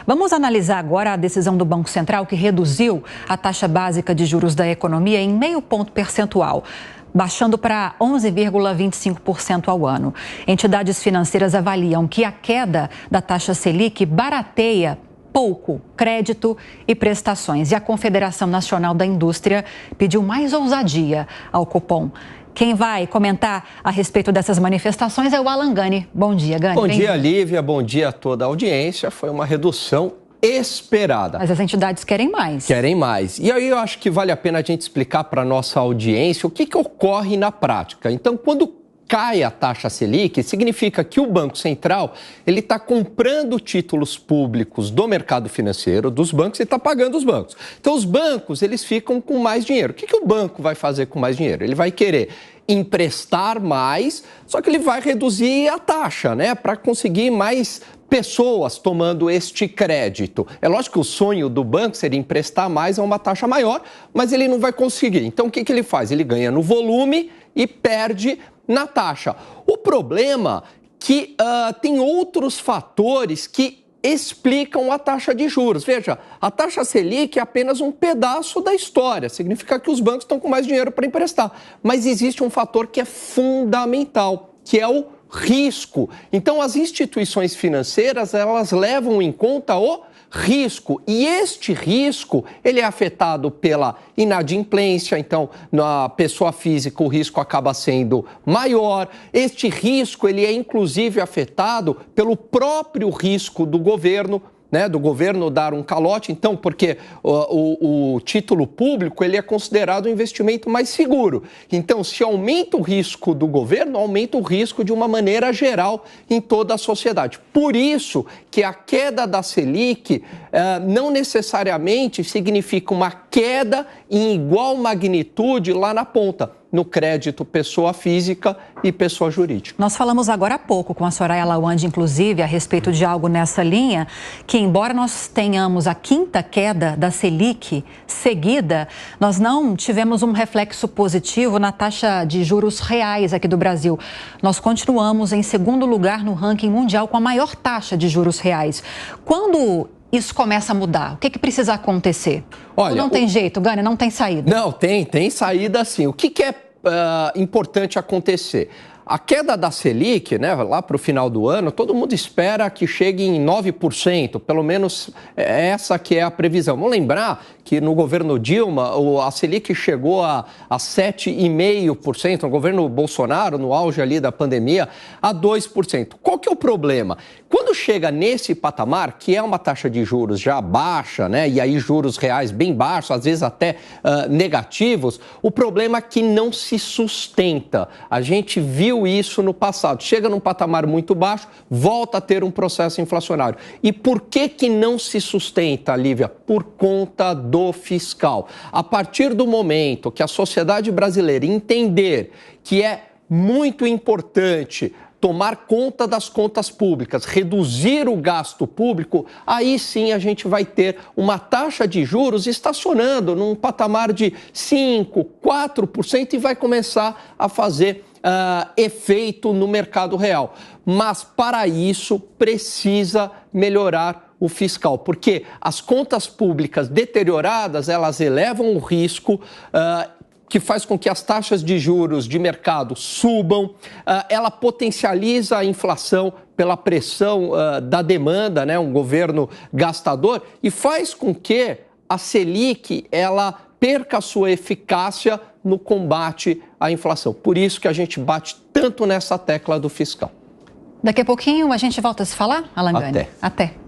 Vamos analisar agora a decisão do Banco Central que reduziu a taxa básica de juros da economia em 0,5 ponto percentual, baixando para 11,25% ao ano. Entidades financeiras avaliam que a queda da taxa Selic barateia pouco crédito e prestações. E a Confederação Nacional da Indústria pediu mais ousadia ao Copom. Quem vai comentar a respeito dessas manifestações é o Alan Gani. Bom dia, Gani. Bom dia, Lívia. Bom dia a toda a audiência. Foi uma redução esperada. Mas as entidades querem mais. Querem mais. E aí eu acho que vale a pena a gente explicar para a nossa audiência o que ocorre na prática. Então, quando cai a taxa Selic, significa que o Banco Central ele está comprando títulos públicos do mercado financeiro, dos bancos, e está pagando os bancos. Então, os bancos eles ficam com mais dinheiro. O que o banco vai fazer com mais dinheiro? Ele vai querer emprestar mais, só que ele vai reduzir a taxa, né, para conseguir mais pessoas tomando este crédito. É lógico que o sonho do banco seria emprestar mais a uma taxa maior, mas ele não vai conseguir. Então, o que ele faz? Ele ganha no volume e perde na taxa. O problema é que tem outros fatores que explicam a taxa de juros. Veja, a taxa Selic é apenas um pedaço da história. Significa que os bancos estão com mais dinheiro para emprestar. Mas existe um fator que é fundamental, que é o risco. Então, as instituições financeiras, elas levam em conta o risco. E este risco, ele é afetado pela inadimplência. Então, na pessoa física, o risco acaba sendo maior. Este risco, ele é inclusive afetado pelo próprio risco do governo, né, do governo dar um calote. Então, porque o título público ele é considerado um investimento mais seguro. Então, se aumenta o risco do governo, aumenta o risco de uma maneira geral em toda a sociedade. Por isso que a queda da Selic não necessariamente significa uma queda em igual magnitude lá na ponta, no crédito pessoa física e pessoa jurídica. Nós falamos agora há pouco com a Soraya Lawande, inclusive, a respeito de algo nessa linha, que embora nós tenhamos a quinta queda da Selic seguida, nós não tivemos um reflexo positivo na taxa de juros reais aqui do Brasil. Nós continuamos em segundo lugar no ranking mundial com a maior taxa de juros reais. Quando isso começa a mudar? O que precisa acontecer? Olha, ou não tem jeito, Gani, não tem saída? Não, tem saída sim. O que é importante acontecer? A queda da Selic, né, lá para o final do ano, todo mundo espera que chegue em 9%, pelo menos essa que é a previsão. Vamos lembrar que no governo Dilma, a Selic chegou a 7,5%, no governo Bolsonaro, no auge ali da pandemia, a 2%. Qual que é o problema? Quando chega nesse patamar, que é uma taxa de juros já baixa, né, e aí juros reais bem baixos, às vezes até negativos, o problema é que não se sustenta. A gente viu isso no passado. Chega num patamar muito baixo, volta a ter um processo inflacionário. E por que não se sustenta, Lívia? Por conta do fiscal. A partir do momento que a sociedade brasileira entender que é muito importante tomar conta das contas públicas, reduzir o gasto público, aí sim a gente vai ter uma taxa de juros estacionando num patamar de 5%, 4% e vai começar a fazer efeito no mercado real. Mas para isso precisa melhorar o fiscal, porque as contas públicas deterioradas, elas elevam o risco, que faz com que as taxas de juros de mercado subam, ela potencializa a inflação pela pressão da demanda, né, um governo gastador, e faz com que a Selic ela perca a sua eficácia no combate à inflação. Por isso que a gente bate tanto nessa tecla do fiscal. Daqui a pouquinho a gente volta a se falar, Alan Gani? Até. Até.